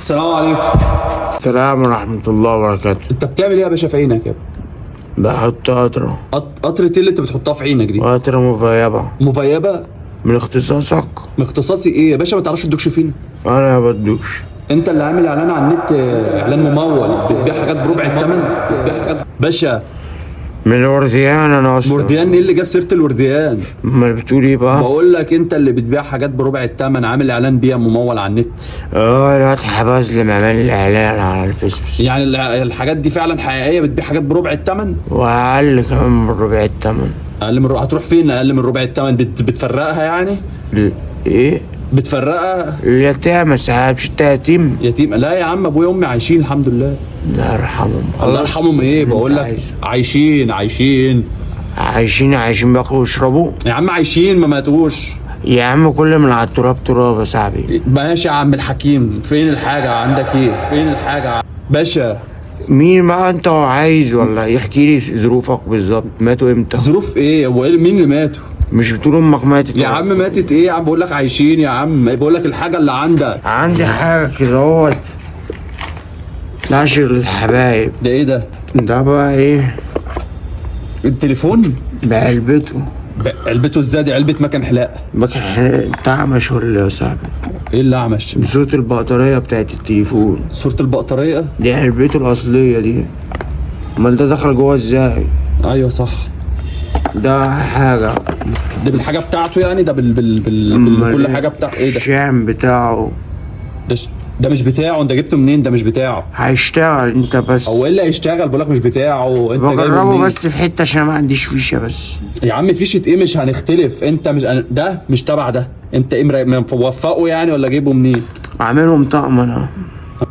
السلام عليكم. السلام ورحمة الله وبركاته. انت بتعمل ايه يا باشا في عينك يا ابني؟ بحط قطرة. قطرة ايه اللي انت بتحطها في عينك دي؟ قطرة مفيبة. مفيبة؟ من اختصاصك؟ من اختصاصي ايه يا باشا؟ ما تعرفش تدوكش فين؟ أنا ما بدوكش. انت اللي عامل اعلان على النت، اعلان ممول، بتبيع حاجات بربع الثمن، بتبيع حاجات باشا. من الورديان أنا أصلا. ورديان ايه اللي جاب سيرة الورديان؟ أمال بتقول إيه بقى؟ بقول لك انت اللي بتبيع حاجات بربع الثمن، عامل اعلان بيها ممول على النت. الواد حبازلم عمل لي إعلان على الفيسبوك. يعني الحاجات دي فعلا حقيقية؟ بتبيع حاجات بربع الثمن؟ وأقل كمان من ربع التمن. اقل من هتروح فين اقل من ربع الثمن؟ بتفرقها يعني؟ إيه؟ بتفرقها؟ اليتامى ساعات مش يتيم. يتيم؟ لا يا عم، ابويا وامي عايشين الحمد لله. الله يرحمهم. الله يرحمهم ايه؟ بقول لك عايشين عايشين بياكلوا ويشربوا. يا عم، عايشين ما ماتوش يا عم، كل من على التراب تراب يا صاحبي. ماشي يا عم الحكيم. فين الحاجة عندك؟ ايه فين الحاجة باشا؟ مين بقى انت عايز ولا يحكي لي ظروفك بالظبط؟ ماتوا امتى؟ ظروف ايه؟ هو ايه مين اللي ماتوا؟ مش بتقول امك ماتت يا عم ماتت ايه يا عم؟ بقول لك عايشين يا عم، بقول لك الحاجة اللي عندك. عندي حاجة كده اهوت. ناشر الحبايب. ده ايه ده؟ ده بقى ايه؟ التليفون بعلبته. علبته ازاي؟ دي علبة مكن حلاقة. مكن انت اعمش ولا يا صاحبي؟ ايه اللي اعمش؟ بصورة البطارية بتاعت التليفون. صورة البطارية؟ دي علبته الأصلية دي. امال ده دخل جوه ازاي؟ ايوه صح. ده حاجة. ده بالحاجة بتاعته يعني؟ ده كل حاجة بتاعته. ايه ده؟ الشام بتاعه. ده مش بتاعه. انت جبته منين؟ ده مش بتاعه. هيشتغل انت بس. هو ايه اللي هيشتغل؟ بقولك مش بتاعه. انت بجربه بس في حته عشان ما عنديش فيشه بس. يا عم فيشه ايه؟ مش هنختلف. انت مش ده مش تبع ده. انت ايه موفقه يعني ولا جايبه منين؟ عاملهم طقم انا.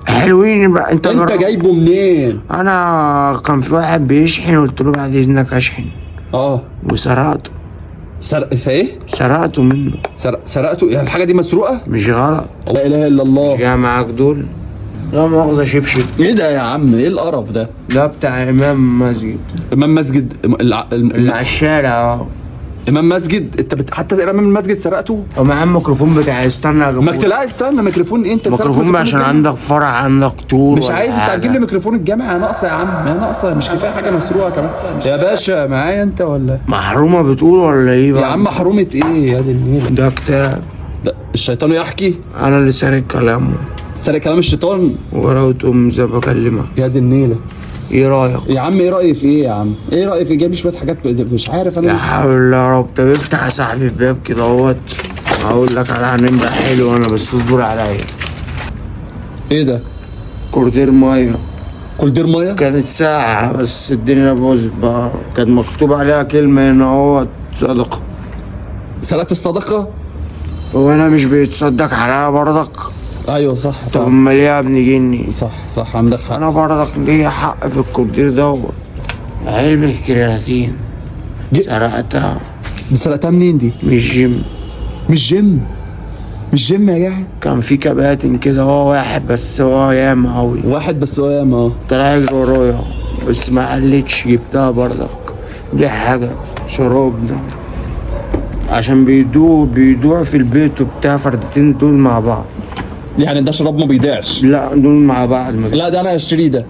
حلوين بقى. انت جايبه منين؟ انا كان في واحد بيشحن قلت له بعد اذنك اشحن. وسرقته. ايه؟ سرقته منه. سرقته؟ يعني الحاجه دي مسروقه؟ مش غلط. لا اله الا الله. جاي معاك دول؟ لا مؤاخذة شبشب. ايه ده يا عم؟ ايه القرف ده؟ ده بتاع امام مسجد. امام مسجد؟ اللي على الشارع اهو. امام مسجد؟ انت حتى امام المسجد سرقته؟ ومعاه الميكروفون بتاع استنى ما لا استنى. ميكروفون إيه؟ انت ميكروفون عشان عندك فرع، عندك طول. مش عايز. انت هتجيب لي ميكروفون الجامعه؟ ناقصه يا عم، ما ناقصه. مش كفايه حاجه مسروقه كمان يا باشا؟ معايا انت ولا محرومه بتقول ولا ايه بقى؟ يا عم محرومه ايه يا دي النيله؟ ده كتاب. ده الشيطان يحكي. انا اللي سارق كلامه. سارق كلام الشيطان؟ ولو تقوم زي بكلمك. يا دي النيله. ايه رايك يا عم؟ ايه رايي في ايه يا عم؟ ايه رايي في؟ جايب لي شويه حاجات مش عارف انا. لا حول الله يا رب. طب افتح يا صاحبي الباب كده اهوت. هقول لك على عنوان بقى حلو انا، بس اصبر عليا. ايه ده؟ كوردير ميه. كولدير ميه؟ كانت ساعة بس الدنيا باظت بقى. كان مكتوب عليها كلمة هنا اهوت صدقة. سرقت الصدقة؟ هو انا مش بيتصدق عليها برضك؟ ايوه صح. طب امال ايه يا ابن جني؟ صح عندك حق. انا برضك ليا حق في الكوردير دوت. علبة كرياتين سرقتها. دي سرقتها منين دي؟ مش جيم يا جاي. كان في كباتن كده، هو واحد بس هو ياما اوي. طلع يجري ورايا بس ما قلتش، جبتها برضك. دي حاجة شراب ده عشان بيدوع في البيت وبتاع، فردتين دول مع بعض. يعني ده شراب ما بيضيعش؟ لا دول مع بعض. لا ده انا هشتريه ده.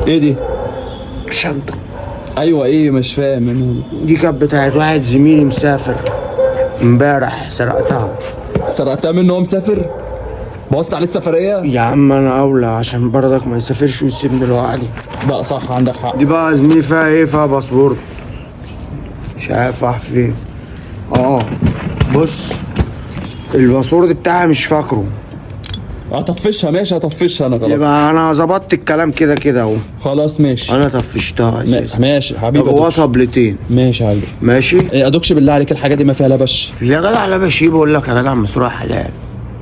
ايه دي؟ شنطة. ايوه ايه؟ مش فاهم. دي كانت بتاعت واحد زميلي مسافر امبارح، سرقتها منه وهو مسافر؟ بوظت عليه السفرية؟ يا عم انا اولى عشان برضك ما يسافرش ويسيبني لوحدي. لا صح عندك حق. دي بقى يا زميلي فيها ايه؟ فيها باسبورت. مش عارف راح فين. بص الباسورد بتاعها مش فاكره. هطفشها. ماشي هطفشها انا خلاص. يبقى انا ظبطت الكلام كده اهو. خلاص ماشي. انا طفشتها اساسا. ماشي حبيبي. جواها طابلتين. ماشي يا حبيبي. ماشي. ايه ادوكش بالله عليك الحاجه دي ما فيها لبش؟ يا جدع لبش ايه؟ بقول لك يا جدع مسروق حلال.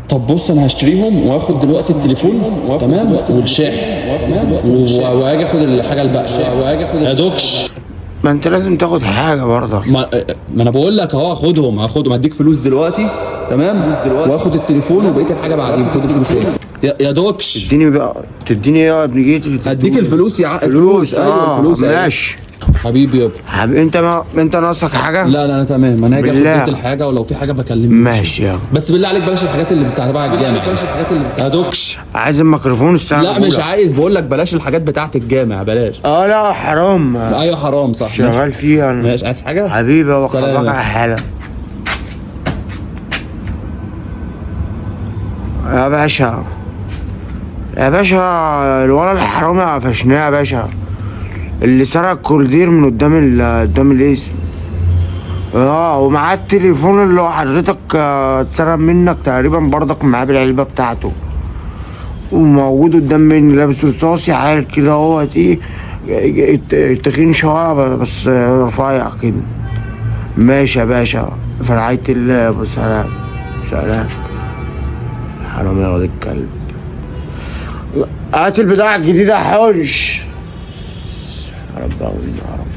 طب بص انا هشتريهم واخد دلوقتي التليفون تمام والشاحن تمام واجي اخد الحاجه الباقيه واجي اخد ادوكش. ما انت لازم تاخد حاجه برضه. ما انا بقول لك اهو هاخدهم هديك فلوس دلوقتي تمام واخد التليفون وبقيه الحاجه بعدين. خد الفلوس. يا دوكش. اديني بقى، تديني ايه يا ابن جيتي؟ هديك الفلوس يا فلوس ايوه الفلوس ماشي حبيبي يابا. حبيبي انت ناقصك حاجه؟ لا انا تمام، انا هاجي اخد بالله. بيت الحاجه ولو في حاجه بكلمك. ماشي يابا. بس بالله عليك بلاش الحاجات اللي تبع الجامع. يا دوكش. عايز الميكروفون الساعه لا مش عايز، بقول لك بلاش الحاجات بتاعه الجامع بلاش. لا حرام. ايوه حرام صح. شغال فيها انا. ماشي عايز حاجه حبيبي سلام. وخبرك على حالك يا باشا. يا باشا الولد الحرامي قفشناه يا باشا، اللي سرق كولدير من قدام الاسم. ومعاه التليفون اللي هو حضرتك اتسرق منك تقريبا برضك، معاه بالعلبة بتاعته، وموجود قدام مني لابس رصاصي عيل كده اهوت ايه تخين شوية بس رفيع كده. ماشي يا باشا في رعاية الله. سلام سلام. حرام يا ولد الكلب. هات البضاعة الجديدة يا حوش. يا رب يا رب.